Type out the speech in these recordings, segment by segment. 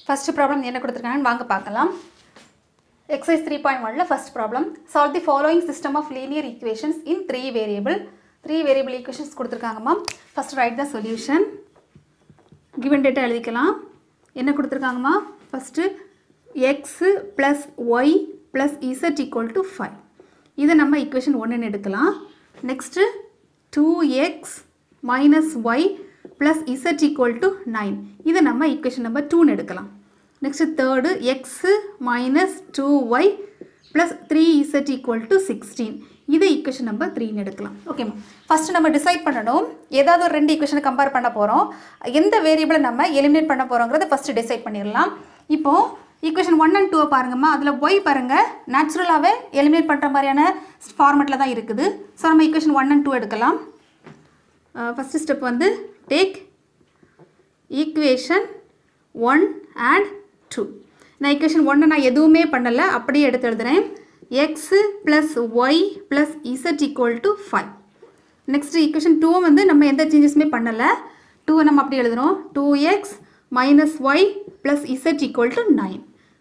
First problem என்ன கொடுத்திருக்காங்கன்னு வாங்க பார்க்கலாம். Exercise 3.1 first problem. Solve the following system of linear equations in 3 variable equations கொடுத்திருக்காங்கம்மா. First write the solution. Given data எழுதிக்கலாம். என்ன கொடுத்திருக்காங்கம்மா? First x plus y plus z equal to 5. இதை நம்ம equation 1 ன்னு எடுக்கலாம். Next 2x minus y plus z equal to 9. இதை நம்ம equation number 2 ன்னு எடுக்கலாம். Next third x minus 2y plus 3z equal to 16. இது equation number 3 ன்னு எடுக்கலாம். Okay மா. First நம்ம decide பண்ணணும். ஏதாவது ஒரு ரெண்டு equation compare பண்ண போறோம். எந்த variable நம்ம eliminate பண்ண போறோம்ங்கறத first decide பண்ணிரலாம். இப்போ equation 1 and 2 பாருங்கம்மா. அதுல y பாருங்க naturally eliminate பண்ற மாதிரியான ஃபார்மட்ல தான் இருக்குது. சோ நம்ம equation 1 and 2 எடுக்கலாம். First step வந்து take equation 1 and 2. நான் equation 1 நான் எதுவுமே பண்ணல அப்படியே எடுத்து எழுதுறேன். x plus y plus z equal to 5. Next equation 2 வந்து நம்ம எந்த சேஞ்சஸ்மே பண்ணல. 2 நம்ம அப்படியே எழுதுறோம். 2x minus y plus z equal to 9.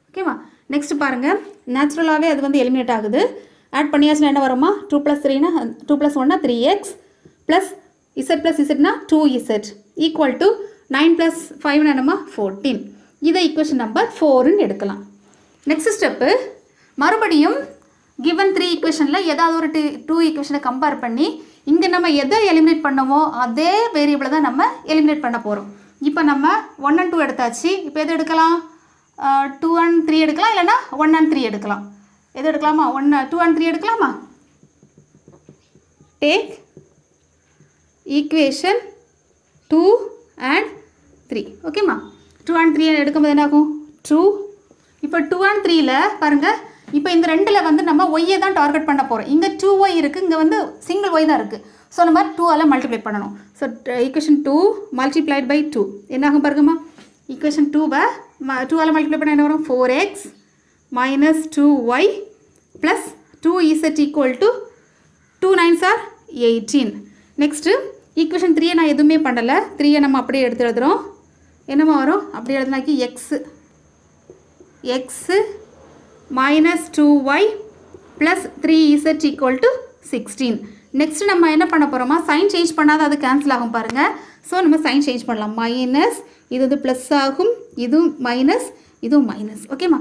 ஓகேவா? நெக்ஸ்ட் பாருங்க நேச்சுரலாவே அது வந்து எலிமினேட் ஆகுது. ஆட் பண்ணியாச்சுனா என்ன வருமா? 2 plus 3 னா 2 plus 1 னா 3x plus z னா 2z equal to 9 plus 5 னா என்னமா 14. இதை equation number 4 ன்னு எடுக்கலாம். நெக்ஸ்ட் ஸ்டெப் மறுபடியும் given 3 equationல ஏதாவது ஒரு 2 equationனை கம்பேர் பண்ணி இங்க நம்ம எதை எலிமினேட் பண்ணோமோ அதே வேரியபிளை தான் நம்ம எலிமினேட் பண்ண போறோம். இப்போ நம்ம 1 and 2 எடுத்தாச்சு. இப்போ எது எடுக்கலாம்? 2 and 3 எடுக்கலாம் இல்லனா 1 and 3 எடுக்கலாம். எது எடுக்கலாமா? 2 and 3 எடுக்கலாமா? Take equation 2 and 3. ஓகேமா? 2 and 3 எடுக்கும்போது என்ன ஆகும்? 2. இப்போ 2 and 3 ல பாருங்க இப்போ இந்த ரெண்டுல வந்து நம்ம y தான் டார்கெட் பண்ண போறோம். இங்க 2y இருக்கு, இங்க வந்து சிங்கிள் y தான் இருக்கு. சோ நம்ம 2 ஆல மல்டிப்ளை பண்ணனும். சோ equation 2 multiplied by 2 என்ன ஆகும் பாருங்கம்மா? equation 2 பை 2 ஆல மல்டிப்ளை பண்ணா என்ன வரும்? 4x minus 2y plus 2z equal to 2 9s are 18. Next equation 3 நான் எதுவுமே பண்ணல. 3 நம்ம அப்படியே எடுத்து எழுதுறோம். என்னமா வரும்? அப்படியே எழுதுனாக்கி x minus 2y plus 3z equal to 16. Next நம்ம என்ன பண்ண போறோமா? சைன் சேஞ்ச் பண்ணாத அது கேன்சல் ஆகும் பாருங்க. சோ நம்ம சைன் சேஞ்ச் பண்ணலாம். மைனஸ் இது வந்து பிளஸ் ஆகும், இது மைனஸ் இது மைனஸ். ஓகேமா?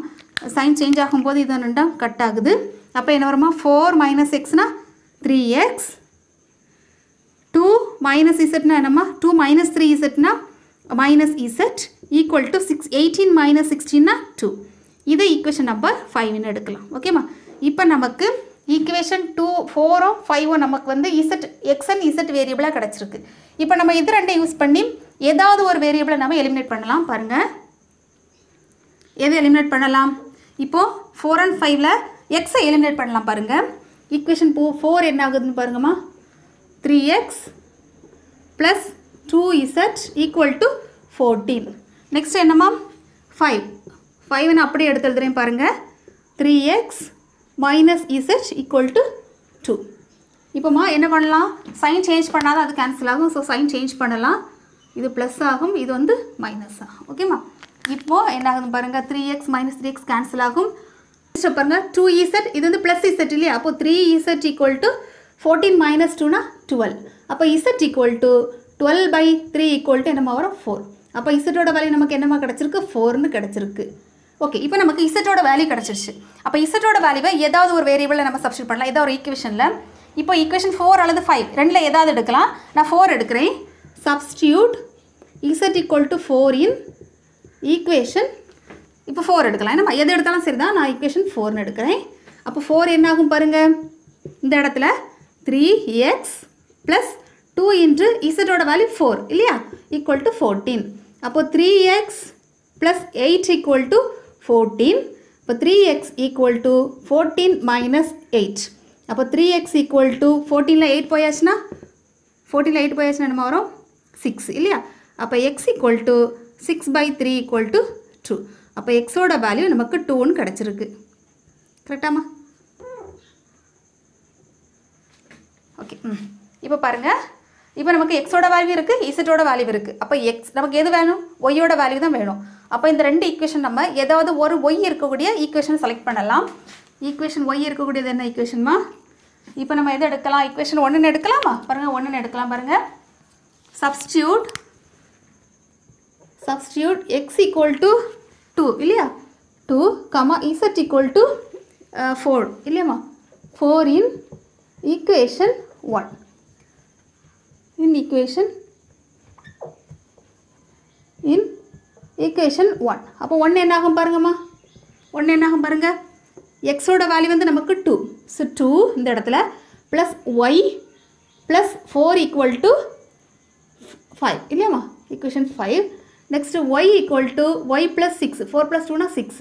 சைன் சேஞ்ச் ஆகும்போது இது ரெண்டும் கட் ஆகுது. அப்ப என்ன வருமா? 4 minus x னா 3x 2 minus z னா என்னமா? 2 minus 3z னா minus z equal to 18 minus 16 னா 2. இதை equation number 5 ன்னு எடுக்கலாம். ஓகேமா? இப்போ நமக்கு equation 2 4 5 நமக்கு வந்து x and z வேரியபிளா கிடைச்சிருக்கு. இப்போ நம்ம இது ரெண்டையும் யூஸ் பண்ணி ஏதாவது ஒரு வேரியபிளை நம்ம எலிமினேட் பண்ணலாம். பாருங்க எதை எலிமினேட் பண்ணலாம்? இப்போ 4 and 5 ல x ஐ எலிமினேட் பண்ணலாம் பாருங்க. equation 4 என்ன ஆகுதுன்னு பாருங்கம்மா? 3x plus 2z equal to 14. Next என்னம்மா? 5 ன்னு அப்படியே எடுத்து எழுதுறேன் பாருங்க. 3x minus z equal to 2. இப்போமா என்ன பண்ணலாம்? சைன் சேஞ்ச் பண்ணாத அது கேன்சல் ஆகும். ஸோ சைன் சேஞ்ச் பண்ணலாம். இது ப்ளஸ் ஆகும், இது வந்து மைனஸ் ஆகும். ஓகேமா? இப்போ என்ன ஆகுது பாருங்க? 3x minus 3x கேன்சல் ஆகும். பாருங்க 2z இது வந்து ப்ளஸ் z இல்லையா? அப்போ 3z equal to 14 minus 2 னா 12. அப்போ z equal to 12 by 3 equal to என்னமா வரும்? 4. அப்போ z ஓட வேல்யூ நமக்கு என்னமா கிடைச்சிருக்கு? 4 ன்னு கிடைச்சிருக்கு. ஓகே, இப்போ நமக்கு z ஓட வேல்யூ கிடைச்சிருச்சு. அப்போ z ஓட வேல்யூவை ஏதாவது ஒரு வேரியபிளை நம்ம சப்ஸ்டிட்யூட் பண்ணலாம். ஏதாவது ஒரு ஈக்குவேஷன்ல. இப்போ ஈக்குவேஷன் 4 அல்லது 5 ரெண்டுல ஏதாவது எடுக்கலாம். நான் 4 எடுக்கிறேன். Substitute z equal to 4 in equation. இப்போ 4 எடுக்கலாம். நம்ம எது எடுத்தாலும் சரிதான். நான் ஈக்குவேஷன் 4 ன்னு எடுக்கிறேன். அப்போ 4 என்ன ஆகும் பாருங்க? இந்த இடத்துல 3x plus 2 into z ஓட வேல்யூ 4 இல்லையா? equal to 14. அப்போ 3x plus 8 equal to 14. இப்போ 3x equal to 14 minus 8. அப்போ 3x equal to 14ல 8 போயாச்சுன்னா 14ல 8 போயாச்சுன்னா என்ன வரும்? 6 இல்லையா? அப்போ x equal to 6 by 3 equal to 2. அப்போ x ஓட வேல்யூ நமக்கு 2 ன்னு கிடைச்சிருக்கு. கரெக்டாமா? ஓகே. இப்போ பாருங்க இப்போ நமக்கு x ஓட வேல்யூ இருக்கு, z ஓட வேல்யூ இருக்கு. அப்ப x நமக்கு எது வேணும்? y ஓட வேல்யூ தான் வேணும். அப்போ இந்த ரெண்டு ஈக்குவேஷன் நம்ம ஏதாவது ஒரு ஒய் இருக்கக்கூடிய ஈக்குவேஷன் செலக்ட் பண்ணலாம். ஈக்குவேஷன் ஒய் இருக்கக்கூடியது என்ன ஈக்குவேஷன்மா? இப்போ நம்ம எதை எடுக்கலாம்? ஈக்குவேஷன் 1 எடுக்கலாமா? பாருங்கள் 1 எடுக்கலாம். பாருங்கள் சப்ஸ்டியூட் x equal to 2 இல்லையா? 2, z equal to 4 இல்லையாம்மா? 4 in equation 1. In equation 1. அப்போ 1 என்ன ஆகும் பாருங்கம்மா? 1 என்ன ஆகும் பாருங்க? x ஓட வேல்யூ வந்து நமக்கு 2. ஸோ 2 இந்த இடத்துல plus y plus 4 equal to 5 இல்லையாம்மா? Equation 5. Next y equal to y plus 6. 4 plus 2 6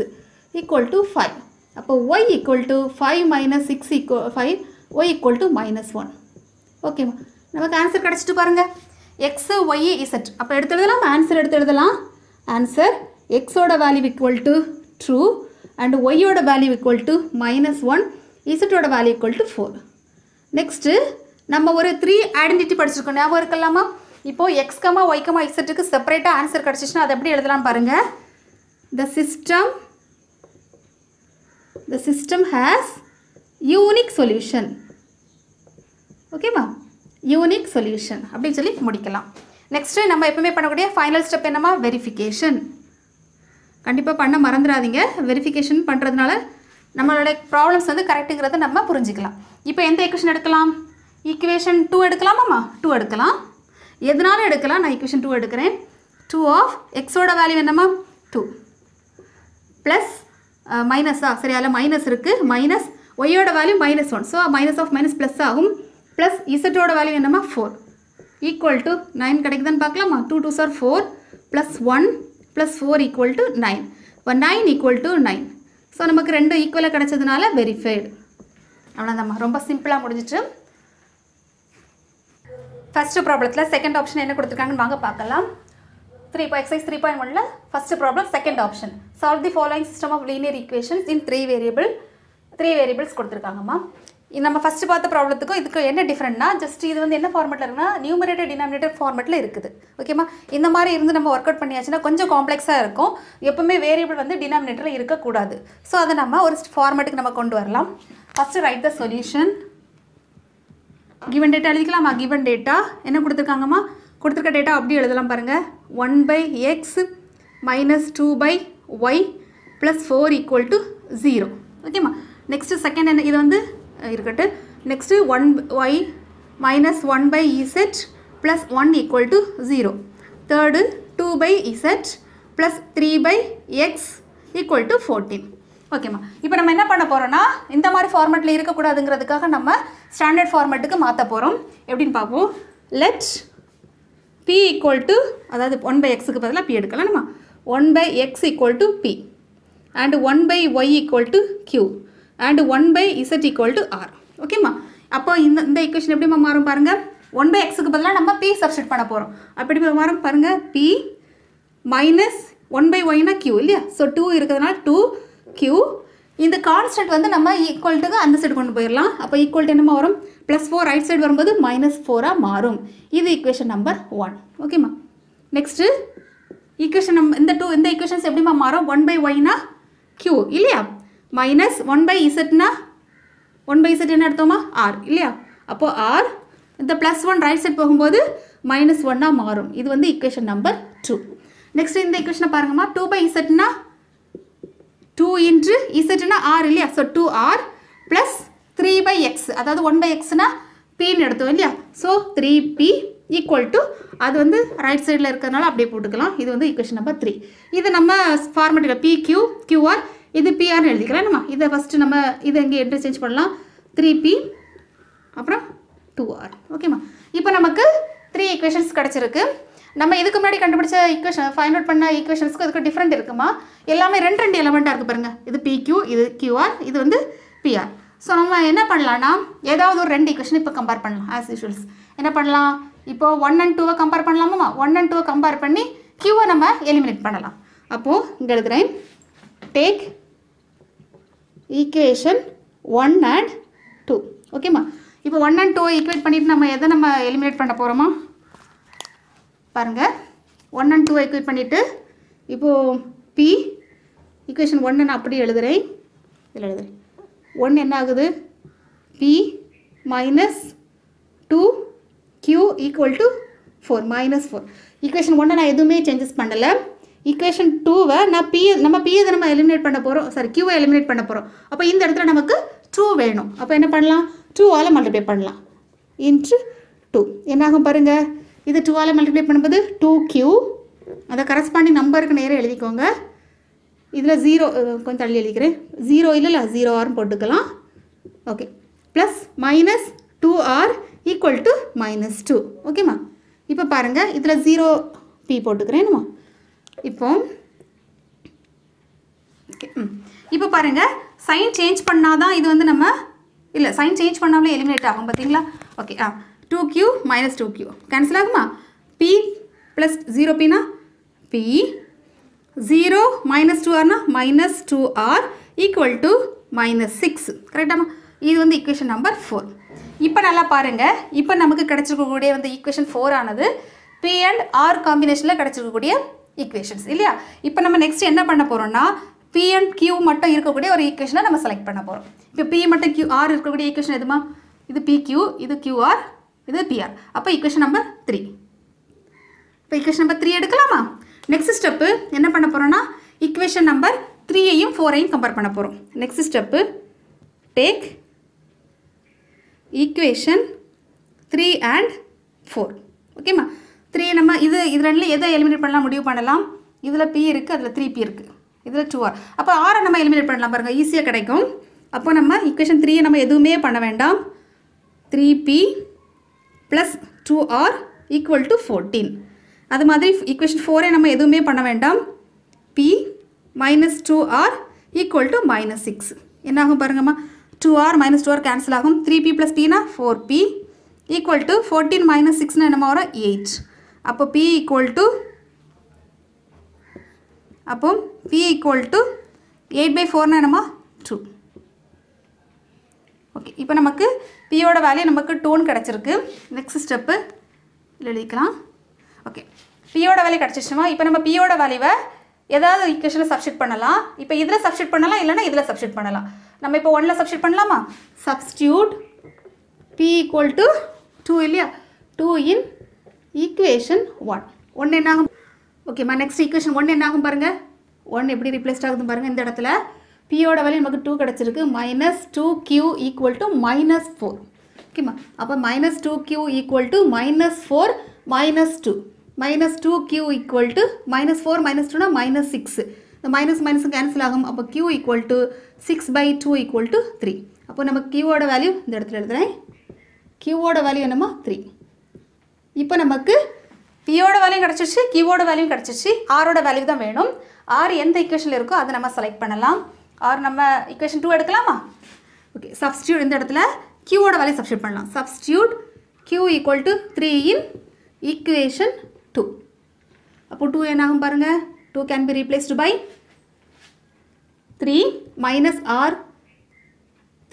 equal to 5. அப்போ y equal to 5 minus 6 equal 5. y equal to minus 1. ஓகேம்மா, நமக்கு ஆன்சர் கிடச்சிட்டு பாருங்கள். x y z. அப்போ எடுத்து எழுதலாம், ஆன்சர் எடுத்து எழுதலாம். ஆன்சர் x ஓட value equal to 2 and y ஓட value equal to minus 1, z ஓட வேல்யூ equal to 4. நெக்ஸ்ட்டு நம்ம ஒரு 3 ஐடென்டிட்டி படிச்சிருக்கோம், ஞாபகம் இருக்கலாமா? இப்போ x, y, zக்கு செப்பரேட்டாக ஆன்சர் கிடச்சிச்சுன்னா அதை எப்படி எழுதலாம் பாருங்கள். The system has unique solution. ஓகேவா? யூனிக் சொல்யூஷன் அப்படின்னு சொல்லி முடிக்கலாம். நெக்ஸ்ட்டு நம்ம எப்பவுமே பண்ணக்கூடிய ஃபைனல் ஸ்டெப் என்னமா? வெரிஃபிகேஷன். கண்டிப்பாக பண்ண மறந்துடாதீங்க. வெரிஃபிகேஷன் பண்ணுறதுனால நம்மளோட ப்ராப்ளம்ஸ் வந்து கரெக்டுங்கிறத நம்ம புரிஞ்சிக்கலாம். இப்போ எந்த ஈக்குவேஷன் எடுக்கலாம்? ஈக்குவேஷன் 2 எடுக்கலாமாம்மா? 2 எடுக்கலாம். எதனாலும் எடுக்கலாம். நான் ஈக்குவேஷன் 2 எடுக்கிறேன். 2 ஆஃப் எக்ஸோட வேல்யூ என்னம்மா? 2 ப்ளஸ் மைனஸா? சரி, அதில் மைனஸ் இருக்குது. மைனஸ் ஒய்யோட value minus 1. So minus of minus plus ஆகும். ப்ளஸ் இசட்டோட வேல்யூ என்னம்மா? 4 ஈக்குவல் டு 9 கிடைக்குதான்னு பார்க்கலாமா? 2 2s are 4 plus 1 plus 4 equal to 9. இப்போ 9 ஈக்குவல் டு 9. ஸோ நமக்கு ரெண்டு ஈக்குவலாக கிடைச்சதுனால வெரிஃபைடு. அவ்வளோதாம்மா, ரொம்ப சிம்பிளாக முடிஞ்சிட்டு. ஃபஸ்ட்டு ப்ராப்ளத்தில் செகண்ட் ஆப்ஷன் என்ன கொடுத்துருக்காங்கன்னு வாங்க பார்க்கலாம். Exercise 3.1ல first problem second option. Solve the following system of linear equations in 3 variables கொடுத்துருக்காங்கம்மா. நம்ம ஃபஸ்ட்டு பார்த்த ப்ராப்ளத்துக்கும் இதுக்கு என்ன டிஃப்ரெண்ட்னா, ஜஸ்ட் இது வந்து என்ன ஃபார்மெட்டில் இருக்குன்னா நியூமரேட்டர் டினாமினேட்டர் ஃபார்மெட்டில் இருக்குது. ஓகேம்மா, இந்த மாதிரி இருந்து நம்ம ஒர்க் அவுட் பண்ணியாச்சுன்னா கொஞ்சம் காம்ப்ளெக்ஸாக இருக்கும். எப்பவுமே வேரியபிள் வந்து டினாமினேட்டரில் இருக்கக்கூடாது. ஸோ அதை நம்ம ஒரு ஃபார்மெட்டுக்கு நம்ம கொண்டு வரலாம். First write the solution. Given data எழுதிக்கலாமா? கிவன் டேட்டா என்ன கொடுத்துருக்காங்கம்மா? கொடுத்துருக்க டேட்டா அப்படி எழுதலாம் பாருங்கள். 1/x minus 2/y plus 4 equal to 0. ஓகேம்மா, நெக்ஸ்ட்டு செகண்ட் என்ன? இது வந்து இருக்கட்டும். Next 1y minus 1/z plus 1 equal to 0. Third 2/z plus 3/x equal to 14. ஓகேம்மா, இப்போ நம்ம என்ன பண்ண போகிறோம்னா இந்த மாதிரி ஃபார்மெட்டில் இருக்கக்கூடாதுங்கிறதுக்காக நம்ம ஸ்டாண்டர்ட் ஃபார்மெட்டுக்கு மாற்ற போகிறோம். எப்படின்னு பார்ப்போம். லெட் p equal to, அதாவது 1/xக்கு பதிலாக p எடுக்கலாம். நம்ம 1/x equal to p and 1/y equal to q and 1/z equal to r. ஓகேம்மா, அப்போ இந்த ஈக்குவேஷன் எப்படிமா மாறும் பாருங்கள். 1/xக்கு பதிலாக நம்ம p சப்ஸ்டிட் பண்ண போகிறோம். அப்படி மாறும் பாருங்கள். p மைனஸ் 1/yனா q இல்லையா? ஸோ 2 இருக்கிறதுனால 2q. இந்த கான்ஸ்டன்ட் வந்து நம்ம ஈக்குவல்ட்டுக்கு அந்த சைடு கொண்டு போயிடலாம். அப்போ ஈக்குவல்ட்டு என்னமா வரும்? +4 ரைட் சைடு வரும்போது -4ஆக மாறும். இது ஈக்குவேஷன் நம்பர் 1. ஓகேம்மா, நெக்ஸ்ட்டு ஈக்குவேஷன் இந்த ஈக்குவேஷன்ஸ் எப்படிமா மாறும்? 1/yனா q இல்லையா? மைனஸ் 1/zனா 1/z என்ன எடுத்தோமா? r இல்லையா? அப்போது r இந்த +1 ரைட் சைடு போகும்போது -1ஆக மாறும். இது வந்து ஈக்குவேஷன் நம்பர் 2. நெக்ஸ்ட் இந்த ஈக்குவேஷனை பாருங்கம்மா. 2/zனா 2 இன்ட்டு இசட்னா r இல்லையா? ஸோ 2r ப்ளஸ் 3/x, அதாவது 1/xனா pன்னு எடுத்தோம் இல்லையா? ஸோ 3p ஈக்குவல் டு, அது வந்து ரைட் சைடில் இருக்கிறதுனால அப்படியே போட்டுக்கலாம். இது வந்து ஈக்குவேஷன் நம்பர் 3. இது நம்ம ஃபார்மெட்டில் pq qr இது prன்னு எழுதிக்கலாம். நம்ம இதை ஃபஸ்ட்டு நம்ம இதை இங்கே இன்டர்சேஞ்ச் பண்ணலாம். 3p அப்புறம் 2r. ஓகேம்மா, இப்போ நமக்கு 3 ஈக்குவேஷன்ஸ் கிடச்சிருக்கு. நம்ம இதுக்கு முன்னாடி கண்டுபிடிச்ச ஈக்குவேஷன் ஃபைண்ட் அவுட் பண்ண ஈக்குவேஷன்ஸ்க்கு இதுக்கு டிஃப்ரெண்ட் இருக்குமா? எல்லாமே ரெண்டு எலமெண்ட்டாக இருக்குது பாருங்கள். இது PQ, இது QR, இது வந்து PR. ஸோ நம்ம என்ன பண்ணலான்னா ஏதாவது ஒரு 2 ஈக்குவேஷன் இப்போ கம்பேர் பண்ணலாம். ஆஸ் யூஷுவல்ஸ் என்ன பண்ணலாம்? இப்போது 1 and 2 கம்பேர் பண்ணலாமா? 1 and 2 கம்பேர் பண்ணி Qவை நம்ம எலிமினேட் பண்ணலாம். அப்போது இங்கே எழுதுகிறேன். Take equation 1 and 2. ஓகேம்மா, இப்போ 1 and 2 ஈக்குவேட் பண்ணிவிட்டு நம்ம எதை நம்ம எலிமினேட் பண்ண போகிறோமா பாருங்கள். 1 and 2 ஈக்குவேட் பண்ணிவிட்டு இப்போது P equation 1 நான் அப்படியே எழுதுறேன். இதில் எழுதுறேன். 1 என்ன ஆகுது? P minus 2Q equal to 4 minus 4. Equation 1 நான் எதுவுமே சேஞ்சஸ் பண்ணல. Equation 2 நான் நம்ம P நம்ம எலிமினேட் பண்ண போகிறோம். சாரி Q எலிமினேட் பண்ண போகிறோம். அப்போ இந்த இடத்துல நமக்கு 2 வேணும். அப்போ என்ன பண்ணலாம்? 2 ஆல் மல்டிப்ளை பண்ணலாம். இன்ட்டு 2 என்னாகும் பாருங்கள். இது 2 ஆல் மல்டிப்ளை பண்ணும்போது 2Q. அதை கரஸ்பாண்டிங் நம்பருக்கு நேராக எழுதிக்கோங்க. இதில் 0 கொஞ்சம் தள்ளி எழுதிக்கிறேன். 0 இல்லை 0R போட்டுக்கலாம். Okay plus minus 2R equal to minus 2. ஓகேம்மா. இப்போ பாருங்கள் இதில் 0P போட்டுக்கிறேன்மா. இப்போ ஓகே இப்போ பாருங்கள் சைன் சேஞ்ச் பண்ணால் தான் இது வந்து நம்ம இல்லை சைன் சேஞ்ச் பண்ணாமலே எலிமினேட் ஆகும் பார்த்தீங்களா? Okay 2Q minus 2Q cancel ஆகுமா? P ப்ளஸ் 0Pனா P 0 minus 2Rனா minus 2R equal to minus 6. கரெக்டாமா? இது வந்து equation number 4. இப்போ நல்லா பாருங்கள். இப்போ நமக்கு கிடைச்சிருக்கக்கூடிய வந்து equation 4 ஆனது P and R காம்பினேஷனில் கிடைச்சிருக்கக்கூடிய equations இல்லையா? இப்போ நம்ம நெக்ஸ்ட் என்ன பண்ண போகிறோம்னா P and Q மட்டும் இருக்கக்கூடிய ஒரு equation நம்ம செலக்ட் பண்ண போகிறோம். இப்போ P மட்டும் R இருக்கக்கூடிய equation எதுமா? இது PQ, இது QR, இது PR. அப்போ equation number 3. இப்போ equation number 3 எடுக்கலாமா? நெக்ஸ்ட் ஸ்டெப்பு என்ன பண்ண போகிறோன்னா ஈக்குவேஷன் நம்பர் 3ஐயும் 4ஐயும் கம்பேர் பண்ண போகிறோம். Next step take equation 3 and 4. ஓகேம்மா. 3 நம்ம இது ரெண்டில் எதை எலிமினேட் பண்ணலாம் முடிவு பண்ணலாம். இதில் P இருக்குது, அதில் 3P இருக்குது, இதில் 2R. அப்போ ஆரை நம்ம எலிமினேட் பண்ணலாம் பாருங்கள், ஈஸியாக கிடைக்கும். அப்போ நம்ம ஈக்குவேஷன் 3 நம்ம எதுவுமே பண்ண வேண்டாம். 3P plus 2R equal to 14. அது மாதிரி ஈக்குவேஷன் 4 நம்ம எதுவுமே பண்ண வேண்டாம். P minus 2R equal to minus 6. என்ன ஆகும் பாருங்கம்மா? 2R மைனஸ் 2R கேன்சல் ஆகும். 3P ப்ளஸ் Pனா 4P ஈக்குவல் டு 14 மைனஸ் 6னா என்னமா வரும்? 8. அப்போ P ஈக்குவல் டு 8/4னா என்னமா? 2. ஓகே இப்போ நமக்கு Pயோட வேல்யூ நமக்கு 2ன்னு கிடச்சிருக்கு. நெக்ஸ்ட் ஸ்டெப்பு எழுதிக்கலாம். ஓகே Pயோட வேல்யூ கிடச்சிச்சுமா. இப்போ நம்ம Pயோட வேல்யூவை ஏதாவது ஈக்குவேஷனில் சப்ஸ்டிட் பண்ணலாம். இப்போ இதில் சப்ஸ்டிட் பண்ணலாம், இல்லைனா இதில் சப்ஸ்டிட் பண்ணலாம். நம்ம இப்போ 1ல் சப்ஸ்டிட் பண்ணலாமா? சப்ஸ்டியூட் P ஈக்குவல் டு 2 இல்லையா? 2 இன் ஈக்குவேஷன் 1 என்ன ஆகும்? ஓகேம்மா. நெக்ஸ்ட் ஈக்குவேஷன் 1 என்ன ஆகும் பாருங்கள். 1 எப்படி ரீப்ளேஸ்ட் ஆகுதுன்னு பாருங்கள். இந்த இடத்துல Pயோட வேல்யூ நமக்கு 2 கிடச்சிருக்கு. Minus 2Q equal to minus 4. ஓகேம்மா. அப்போ minus 2Q equal to minus 4 minus 2. Minus 2Q equal to minus 4 minus 2னா மைனஸ் 6. இந்த மைனஸ் மைனஸும் கேன்சல் ஆகும். அப்போ Q equal to 6/2 equal to 3. அப்போ நம்ம Qவோட வேல்யூ இந்த இடத்துல எழுதுகிறேன். Qவோட வேல்யூ என்னம்மா? 3. இப்போ நமக்கு Pயோட வேல்யூ கிடச்சிருச்சு, Qவோட வேல்யூ கிடச்சிருச்சு. Rோட வேல்யூ தான் வேணும். R எந்த ஈக்குவேஷனில் இருக்கோ அதை நம்ம செலக்ட் பண்ணலாம். R நம்ம ஈக்குவேஷன் 2 எடுக்கலாமா? ஓகே சப்ஸ்டியூட் இந்த இடத்துல Qவோட வேல்யூ சப்ஸ்டியூட் பண்ணலாம். Substitute Q equal to 3 in equation 2. அப்போ 2 என்ன ஆகும் பாருங்கள். 2 can be replaced by 3 minus R.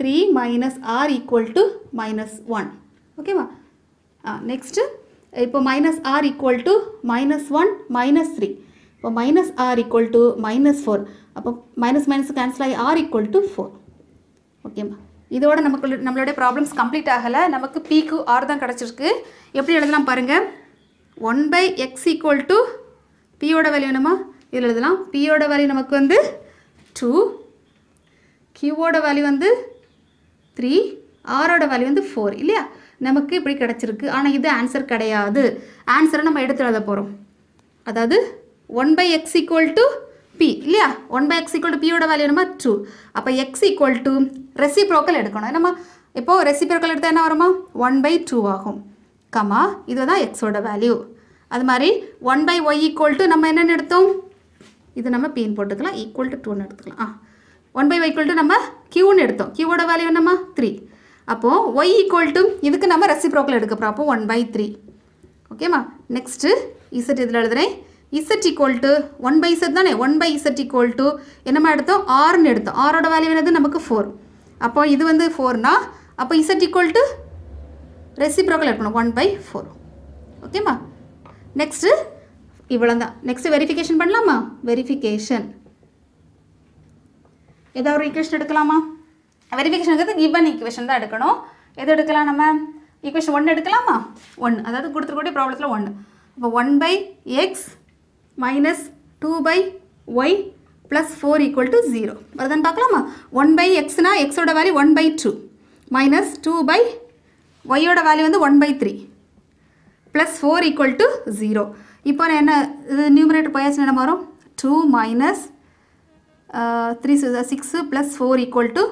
3 minus R equal to minus 1. ஓகேவா? நெக்ஸ்ட்டு இப்போ minus R equal to minus 1 minus 3. இப்போ minus R equal to minus 4. அப்போ minus minus cancel ஆகி R equal to 4. ஓகேம்மா. இதோட நம்மளுடைய ப்ராப்ளம்ஸ் கம்ப்ளீட் ஆகலை. நமக்கு Pக்கு R தான் கிடச்சிருக்கு. எப்படி எழுதலாம் பாருங்கள். 1/x ஈக்குவல் டு Pயோட வேல்யூ என்னமா? இதில் எழுதலாம். Pயோட வேல்யூ நமக்கு வந்து 2, Qவோட வேல்யூ வந்து 3, Rோட வேல்யூ வந்து 4 இல்லையா? நமக்கு இப்படி கிடச்சிருக்கு. ஆனால் இது ஆன்சர் கிடையாது. ஆன்சரை நம்ம எடுத்து எழுத போகிறோம். அதாவது 1/x ஈக்குவல் டு P இல்லையா? 1/x ஈக்குவல் டு Pயோட வேல்யூ என்னமா? 2. அப்போ x ஈக்குவல் டு ரெசிப்ரோக்கல் எடுக்கணும். நம்ம இப்போது ரெசிப்ரோக்கல் எடுத்தால் என்ன வருமா? 1/2 ஆகும். கமா இதுதான் எக்ஸோட வேல்யூ. அது மாதிரி 1/y ஈக்குவல் டு நம்ம என்னென்னு எடுத்தோம்? இது நம்ம Pன்னு போட்டுக்கலாம். ஈக்குவல் டு 2ன்னு எடுத்துக்கலாம். 1/y ஈக்குவல் டு நம்ம Qன்னு எடுத்தோம். Qவோட வேல்யூ என்னம்மா? 3. அப்போது y ஈக்குவல் டு இதுக்கு நம்ம ரெசிப்ரோக்கல் எடுக்க போகிறோம். அப்போ 1/3. ஓகேம்மா. நெக்ஸ்ட்டு Z இதில் எழுதுகிறேன். Z ஈக்குவல் டு 1/z தானே? 1/z ஈக்குவல் டு என்னம்மா எடுத்தோம்? Rன்னு எடுத்தோம். Rோட வேல்யூ என்னது? நமக்கு 4. அப்போ இது வந்து 4னா அப்போ Z ஈக்குவல் டு ரெசிப்ரோக்கல் எடுக்கணும் 1/4. ஓகேம்மா. நெக்ஸ்ட்டு இவ்வளோதான். நெக்ஸ்ட் வெரிஃபிகேஷன் பண்ணலாமா? வெரிஃபிகேஷன் ஏதாவது ஒரு ஈக்குவேஷன் எடுக்கலாமா? வெரிஃபிகேஷனுக்கு கிவன் ஈக்குவேஷன் தான் எடுக்கணும். எது எடுக்கலாம் நம்ம? ஈக்குவேஷன் 1 எடுக்கலாமா? 1 அதாவது கொடுத்துருக்கூடிய ப்ராப்ளத்தில் 1. அப்போ 1/x minus 2/y plus 4 equal to 0 வருதான்னு பார்க்கலாமா? 1/xனா எக்ஸோட வேல்யூ 1/2 மைனஸ் 2/yயோட வேல்யூ வந்து 1/3 ப்ளஸ் 4 ஈக்குவல் டு 0. இப்போ என்ன இது நியூமரேட்டர் போயாச்சுன்னா என்ன வரும்? 2 மைனஸ் 3 6 ப்ளஸ் 4 ஈக்குவல் டு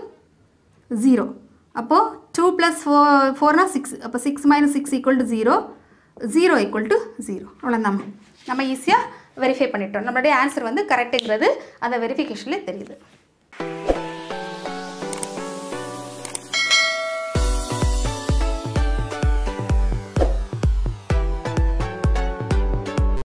0. அப்போது 2 ப்ளஸ் 4னா 6. அப்போ 6 minus 6 equal to 0. 0 equal to 0. அவ்வளோதான். நம்ம ஈஸியாக வெரிஃபை பண்ணிட்டோம். நம்மளுடைய ஆன்சர் வந்து கரெக்டுங்கிறது அந்த வெரிஃபிகேஷன்லேயே தெரியுது.